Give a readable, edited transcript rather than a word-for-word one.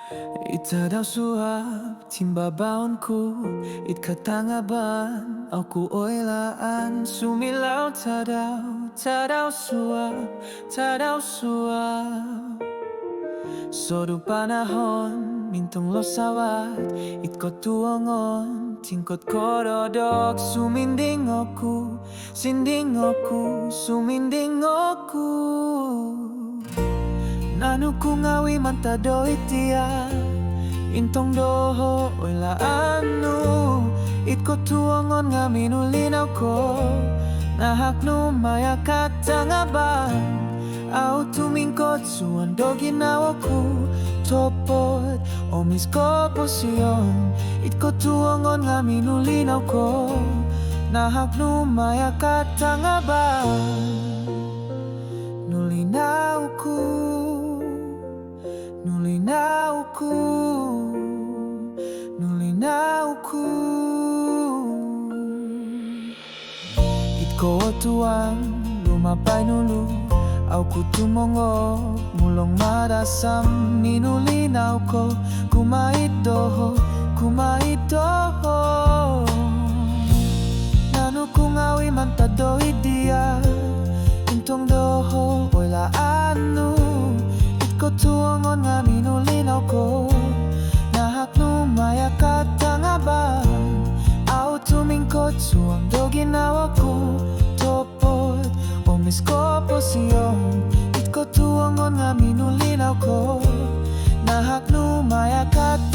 Itadaw suhab, timbabaon it katangaban, aku oilaan, sumilaw tadaw suhab. Sodu panahon, mintong losawat, it ko tuongon, tingkot korodok, suminding aku. Nanu ku ngawi mantado itia, intong doho oila anu, it ko tuongon ngaminulinaw ko, nahak no maya katangabang. Au tumingkot suando ginawa ko, topot omis ko posyon, it ko tuongon ngaminulinaw ko, nahak no maya katangabang. Nulinaw ko, nulinaw ko, nulinaw ko. Itko tuang lumapay nulu, au kutumongo mulong marasam, minulinaw ko, kumaidoho. Nanu kungawi mantado idia, intong doho oila anu, itko tuongon ngaminulinaw ko, nahak no maya katangabang. Au tumingkot suang do ginawa ko, topot omis ko posyon, it ko tuongon ngaminulinaw ko, nahak no maya katangabang.